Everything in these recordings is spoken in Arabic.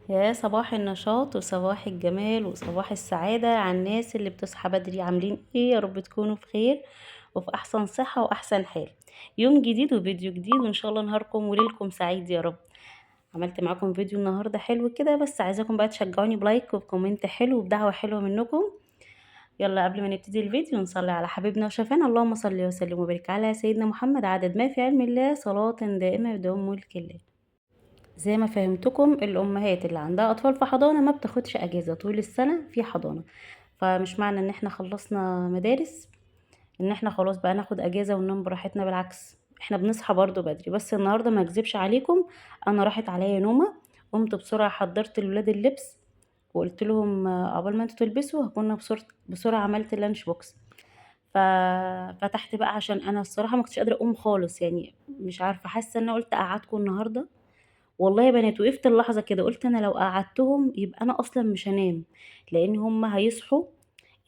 يا صباح النشاط وصباح الجمال وصباح السعادة على الناس اللي بتصحى بدري، عاملين ايه؟ يا رب تكونوا في خير وفي احسن صحة واحسن حال. يوم جديد وفيديو جديد، وان شاء الله نهاركم وليلكم سعيد يا رب. عملت معاكم فيديو النهاردة حلو كده، بس عايزاكم بقى تشجعوني بلايك وبكومنت حلو وبدعوة حلوة منكم. يلا قبل ما نبتدي الفيديو نصلي على حبيبنا وشفانا، اللهم صل وسلم وبارك على سيدنا محمد عدد ما في علم الله، صلاة دائمة بدوام ملك الله. زي ما فهمتكم، الامهات اللي عندها اطفال في حضانة ما بتاخدش اجازة طول السنة في حضانة. فمش معنى ان احنا خلصنا مدارس ان احنا خلاص بقى ناخد اجازة وننام براحتنا، بالعكس احنا بنصحى برضو بدري. بس النهاردة ما اكذبش عليكم، انا راحت عليا نومة. قمت بسرعة حضرت الولاد اللبس وقلت لهم عقبال ما انتوا تلبسوا هكون بسرعة عملت اللانش بوكس. ففتحت بقى عشان انا الصراحة ما كنتش قادرة اقوم خالص، يعني مش عارفة، حاسة ان انا قلت اقعدكم النهاردة. والله يا بنات وقفت اللحظة كده قلت انا لو قعدتهم يبقى انا اصلا مش هنام، لان هم هيصحوا.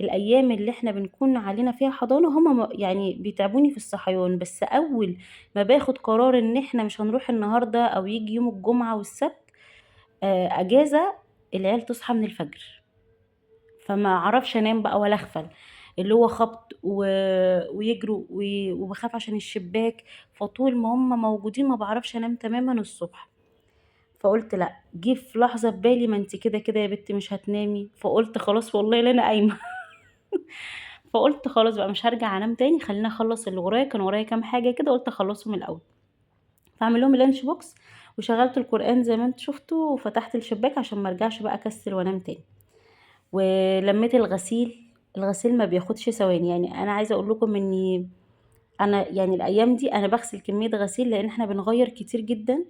الايام اللي احنا بنكون علينا فيها حضانة هم يعني بيتعبوني في الصحيان، بس اول ما باخد قرار ان احنا مش هنروح النهاردة او يجي يوم الجمعة والسبت اجازة، العيال تصحى من الفجر. فما اعرفش انام بقى ولا اغفل، اللي هو خبط ويجروا وبخاف عشان الشباك. فطول ما هم موجودين ما بعرفش انام تماما الصبح. فقلت لا، جه في لحظه في بالي ما انت كده كده يا بنتي مش هتنامي، فقلت خلاص والله لا انا قايمه. فقلت خلاص بقى مش هرجع انام تاني، خليني اخلص اللي ورايا، كان ورايا كام حاجه كده قلت اخلصهم الاول. فاعمل لهم اللانش بوكس وشغلت القران زي ما انت شفتوا وفتحت الشباك عشان ما ارجعش بقى اكسل وانام تاني. ولميت الغسيل. الغسيل ما بياخدش ثواني، يعني انا عايزه اقول لكم اني انا يعني الايام دي انا بغسل كميه غسيل لان احنا بنغير كتير جدا.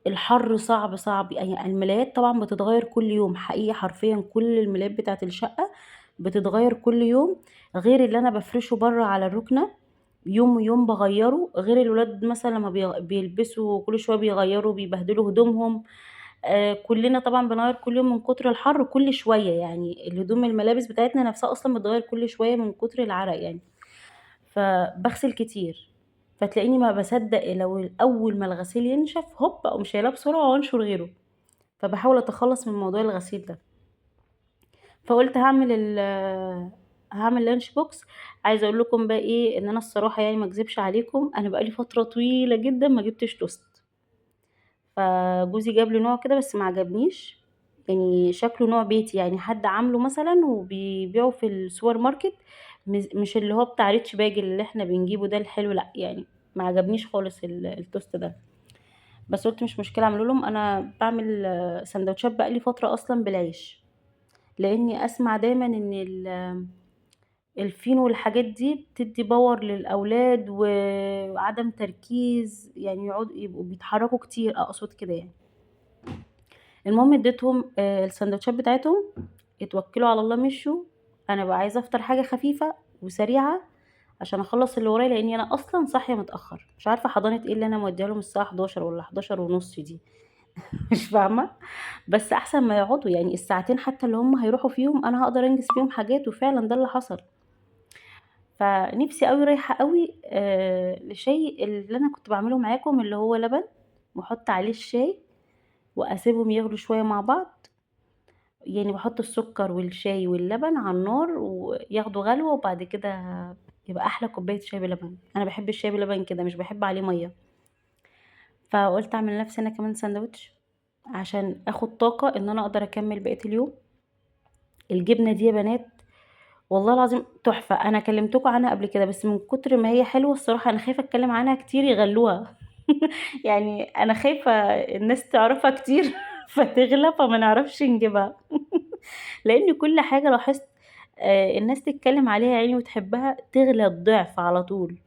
الحر صعب صعب، يعني الملايات طبعا بتتغير كل يوم، حقيقي حرفيا كل الملايات بتاعت الشقة بتتغير كل يوم. غير اللي انا بفرشه بره على الركنة يوم ويوم بغيره، غير الولاد مثلا لما بيلبسوا كل شوية بيغيروا بيبهدلوا هدومهم. كلنا طبعا بنغير كل يوم من كتر الحر، كل شوية يعني الهدوم الملابس بتاعتنا نفسها اصلا بتغير كل شوية من كتر العرق يعني. فبغسل كتير، فتلاقيني ما بصدق لو اول ما الغسيل ينشف هوب اقوم شايلاه بسرعه وانشر غيره. فبحاول اتخلص من موضوع الغسيل ده. فقلت هعمل لانش بوكس. عايزه اقول لكم بقى ايه، ان انا الصراحه يعني ما اكذبش عليكم، انا بقالي فتره طويله جدا ما جبتش توست. فجوزي جاب لي نوع كده بس ما عجبنيش، يعني شكله نوع بيتي، يعني حد عامله مثلا وبيبيعه في السوبر ماركت. مش اللي هو بتاع ريتش باج اللي احنا بنجيبه ده الحلو، لا يعني ما عجبنيش خالص التوست ده. بس قلت مش مشكله اعمله لهم. انا بعمل سندوتشات بقالي فتره اصلا بالعيش، لاني اسمع دايما ان الفين والحاجات دي بتدي باور للاولاد وعدم تركيز، يعني يقعدوا يبقوا بيتحركوا كتير، اقصد كده يعني. المهم اديتهم السندوتشات بتاعتهم، اتوكلوا على الله مشوا. انا بقى عايزه افطر حاجه خفيفه وسريعه عشان اخلص اللي ورايا، لاني انا اصلا صاحيه متاخر، مش عارفه حضانه ايه اللي انا موديها لهم الساعه 11 ولا 11 ونص دي. مش فاهمه. بس احسن ما يقعدوا، يعني الساعتين حتى اللي هم هيروحوا فيهم انا هقدر انجز فيهم حاجات، وفعلا ده اللي حصل. فنفسي قوي رايحه قوي لشيء اللي انا كنت بعمله معاكم، اللي هو لبن واحط عليه الشاي واسيبهم يغلوا شويه مع بعض. يعني باحط السكر والشاي واللبن على النار وياخدوا غلوة، وبعد كده يبقى احلى كوباية شاي بلبن. انا بحب الشاي بلبن كده، مش بحب عليه مية. فقلت اعمل لنفسي انا كمان ساندوتش عشان اخد طاقة ان انا اقدر اكمل بقية اليوم. الجبنة دي يا بنات والله العظيم تحفة، انا كلمتكم عنها قبل كده بس من كتر ما هي حلوة الصراحة انا خايفة اتكلم عنها كتير يغلوها. يعني انا خايفة الناس تعرفها كتير فتغلى فما نعرفش نجيبها. لان كل حاجة لاحظت الناس تتكلم عليها يعني وتحبها تغلى الضعف على طول.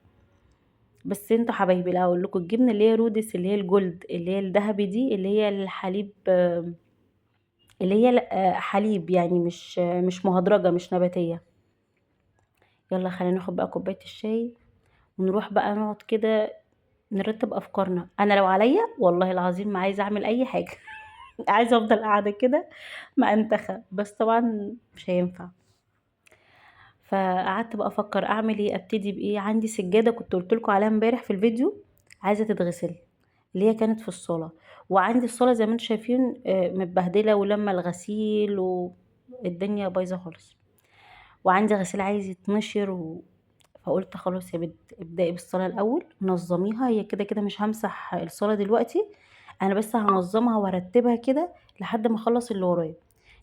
بس انتوا حبايبي لا اقول لكم، الجبنه اللي هي رودس اللي هي الجولد اللي هي الذهبي دي اللي هي الحليب اللي هي حليب، يعني مش مهدرجه مش نباتيه. يلا خلينا ناخد بقى كوبايه الشاي ونروح بقى نقعد كده نرتب افكارنا. انا لو عليا والله العظيم ما عايزه اعمل اي حاجه. عايزه افضل قاعده كده ما انتخى، بس طبعا مش هينفع. فقعدت بقى افكر اعمل ايه، ابتدي بايه. عندي سجاده كنت قلت لكم عليها امبارح في الفيديو، عايزه تتغسل. اللي هي كانت في الصالة، وعندي الصالة زي ما انتم شايفين متبهدلة ولما الغسيل والدنيا بايظة خالص، وعندي غسيل عايز يتنشر فقلت خلاص يا بنت ابدأي بالصلاة الأول نظميها، هي كده كده مش همسح الصلاة دلوقتي، أنا بس هنظمها وارتبها كده لحد ما اخلص اللي ورايا.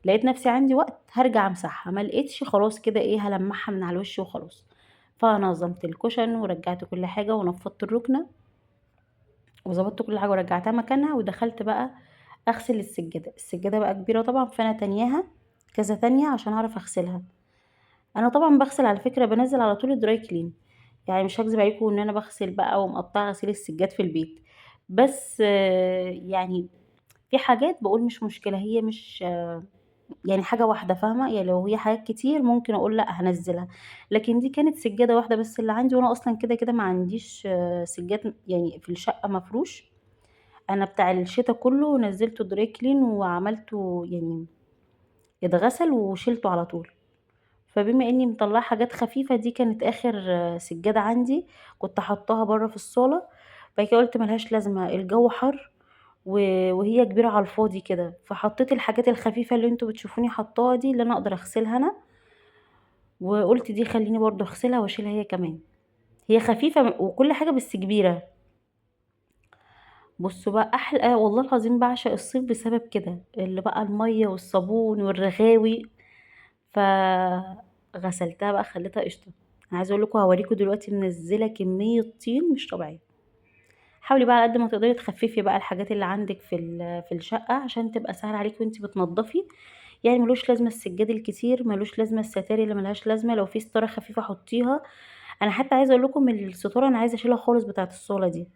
لقيت نفسي عندي وقت هرجع امسحها، ما لقيتش خلاص كده ايه هلمعها من على الوش وخلاص. فنظمت الكشن ورجعت كل حاجة ونفضت الركنة وظبطت كل حاجة ورجعتها مكانها، ودخلت بقى اغسل السجادة. السجادة بقى كبيرة طبعا فانا تانياها كذا تانية عشان اعرف اغسلها. انا طبعا بغسل على فكرة بنزل على طول الدراي كلين، يعني مش هكذب عليكم ان انا بغسل بقى ومقطعه غسيل السجاد في البيت، بس يعني في حاجات بقول مش مشكله، هي مش يعني حاجه واحده فاهمه، يعني لو هي حاجات كتير ممكن اقول لا هنزلها، لكن دي كانت سجاده واحده بس اللي عندي، وانا اصلا كده كده ما عنديش سجاد يعني في الشقه مفروش. انا بتاع الشتا كله نزلته دراي كلين وعملته يعني اتغسل وشيلته على طول. فبما اني مطلعه حاجات خفيفه دي كانت اخر سجاده عندي، كنت حطاها بره في الصاله. بعد كده قلت ملهاش لازمه الجو حر وهي كبيره على الفاضي كده، فحطيت الحاجات الخفيفه اللي انتوا بتشوفوني حطاها دي اللي انا اقدر اغسلها انا، وقلت دي خليني برضو اغسلها واشيلها هي كمان. هي خفيفه وكل حاجه بس كبيره. بصوا بقى احلى والله العظيم بعشق الصيف بسبب كده، اللي بقى الميه والصابون والرغاوي. فغسلتها بقى خليتها قشطه. انا عايزه اقول لكم هوريكم دلوقتي منزله كميه طين مش طبيعيه. حاولي بقى على قد ما تقدري تخففي بقى الحاجات اللي عندك في الشقه عشان تبقى سهل عليكي وانتي بتنضفي. يعني ملوش لازمه السجاد الكتير، ملوش لازمه الستاير اللي ملهاش لازمه، لو في ستاره خفيفه حطيها. انا حتى عايزه اقول لكم الستاره انا عايزه اشيلها خالص بتاعه الصاله دي،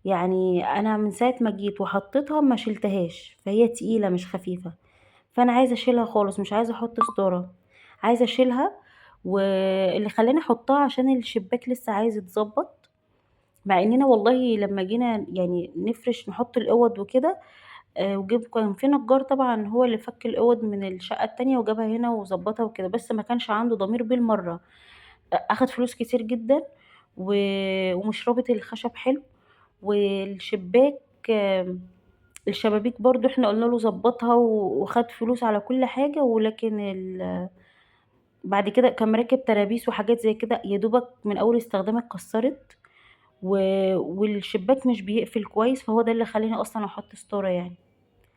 يعني انا من ساعه ما جيت وحطيتها ما شلتهاش، فهي تقيله مش خفيفه. فانا عايزه اشيلها خالص مش عايزه احط ستاره، عايزه اشيلها. واللي خلاني احطها عشان الشباك لسه عايز يتظبط، مع اننا والله لما جينا يعني نفرش نحط الاوض وكده وجيب كان في نجار طبعا هو اللي فك الاوض من الشقه التانية وجابها هنا وظبطها وكده، بس ما كانش عنده ضمير بالمره. اخد فلوس كتير جدا ومش رابط الخشب حلو، والشباك الشبابيك برضو احنا قلنا له ظبطها وخد فلوس على كل حاجة، ولكن بعد كده كان مركب ترابيس وحاجات زي كده يا دوبك من اول استخدام اتكسرت و... والشباك مش بيقفل كويس، فهو ده اللي خلاني اصلا احط ستارة يعني.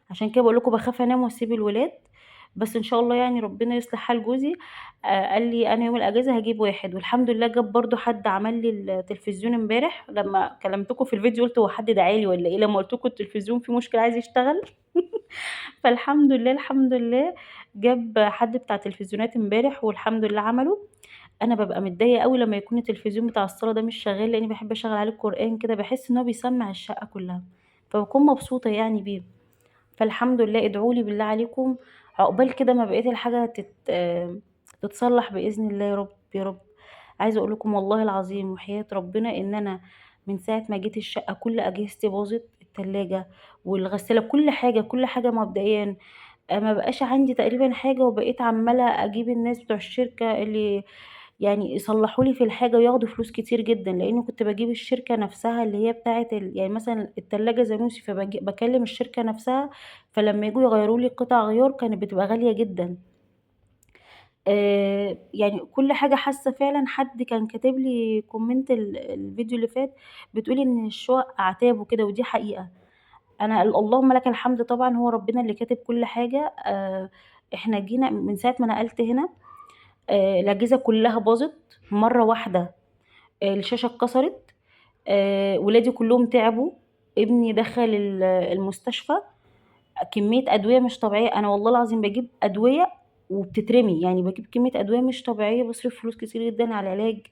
عشان كده بقول لكم بخاف انام واسيب الولاد، بس ان شاء الله يعني ربنا يصلح حال جوزي. قال لي انا يوم الاجازه هجيب واحد، والحمد لله جاب برضو حد عمل لي التلفزيون امبارح. لما كلمتكم في الفيديو قلت هو حد دعالي ولا ايه، لما قلت لكم التلفزيون فيه مشكله عايز يشتغل. فالحمد لله الحمد لله جاب حد بتاع تلفزيونات امبارح والحمد لله عمله. انا ببقى متضايقه قوي لما يكون التلفزيون بتاع الصاله ده مش شغال، لاني بحب اشغل عليه القران كده بحس ان هو بيسمع الشقه كلها، فبكون مبسوطه يعني بيه. فالحمد لله ادعوا لي بالله عليكم عقبال كده ما بقيت الحاجه تتصلح باذن الله يا رب يا رب. عايزه اقول لكم والله العظيم وحياة ربنا ان انا من ساعه ما جيت الشقه كل اجهزتي باظت، التلاجة والغساله كل حاجه كل حاجه مبدئيا. ما بقاش عندي تقريبا حاجه، وبقيت عماله اجيب الناس بتوع الشركه اللي يعني يصلحوا لي في الحاجة وياخدوا فلوس كتير جدا، لأني كنت بجيب الشركة نفسها اللي هي بتاعة يعني مثلا التلاجة زانوسي فبكلم الشركة نفسها، فلما يجوا يغيروا لي قطع غيار كانت بتبقى غالية جدا. يعني كل حاجة حاسة فعلا. حد كان كاتب لي كومنت الفيديو اللي فات بتقولي ان الشقق اعتاب وكده، ودي حقيقة. انا اللهم لك الحمد طبعا هو ربنا اللي كاتب كل حاجة. احنا جينا من ساعة ما نقلت هنا الأجهزة كلها باظت مرة واحدة. الشاشة اتكسرت. ولادي كلهم تعبوا. ابني دخل المستشفى. كمية أدوية مش طبيعية، أنا والله العظيم بجيب أدوية وبتترمي، يعني بجيب كمية أدوية مش طبيعية بصرف فلوس كتير جدا على العلاج.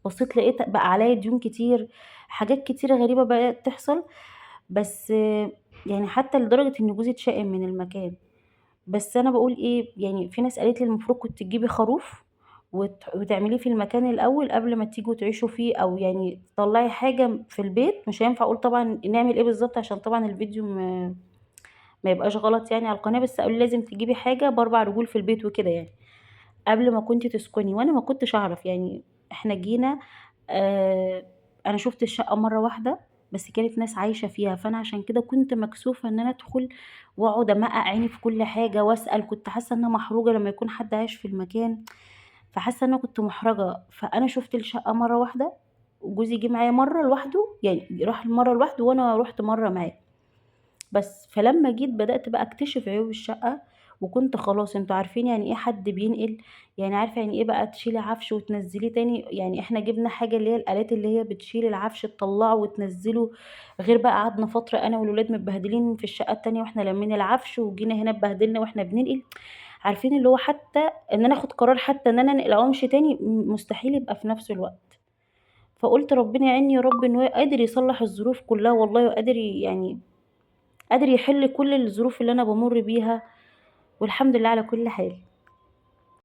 بصيت لقيت بقى عليا ديون كتير، حاجات كتيرة غريبة بقت تحصل. بس يعني حتى لدرجة إن جوزي اتشائم من المكان. بس انا بقول ايه، يعني في ناس قالت لي المفروض كنت تجيبي خروف وتعمليه في المكان الاول قبل ما تيجوا تعيشوا فيه، او يعني تطلعي حاجه في البيت. مش هينفع اقول طبعا نعمل ايه بالظبط عشان طبعا الفيديو ما يبقاش غلط يعني على القناه، بس قالوا لي لازم تجيبي حاجه باربع رجول في البيت وكده يعني قبل ما كنتي تسكني، وانا ما كنتش اعرف يعني. احنا جينا آه انا شفت الشقه مره واحده. بس كانت ناس عايشة فيها، فأنا عشان كده كنت مكسوفة إن أنا أدخل وأقعد أمقّع عيني في كل حاجة وأسأل، كنت حاسة إن أنا محروجة لمّا يكون حد عايش في المكان، فحاسة إن أنا كنت محرجة. فأنا شُفت الشقة مرّة واحدة، وجوزي جه معايا مرّة لوحده، يعني راح مرّة لوحده وأنا رُحت مرّة معاه. بس، فلمّا جيت بدأت بقى أكتشف عيوب الشقة، وكنت خلاص أنتم عارفين يعني إيه حد بينقل، يعني عارفة يعني إيه بقى تشيلي عفش وتنزّليه تاني، يعني إحنا جِبنا حاجة اللي هي الآلات اللي هي بتشيل العفش تطلّعه وتنزّله، غير بقى قعدنا فترة أنا والولاد متبهدلين في الشقة التانية وإحنا لامين العفش، وجينا هنا اتبهدلنا وإحنا بننقل. عارفين اللي هو حتى إن أنا آخُد قرار حتى إن أنا أنقل أو أمشي تاني مستحيل يبقى في نفس الوقت. فقُلت ربنا يعيني يا رب إن هو قادر يصلّح الظروف كلّها والله، وقادر يعني قادر يحل كل الظروف اللي أنا بامُر بيها، والحمد لله على كل حال.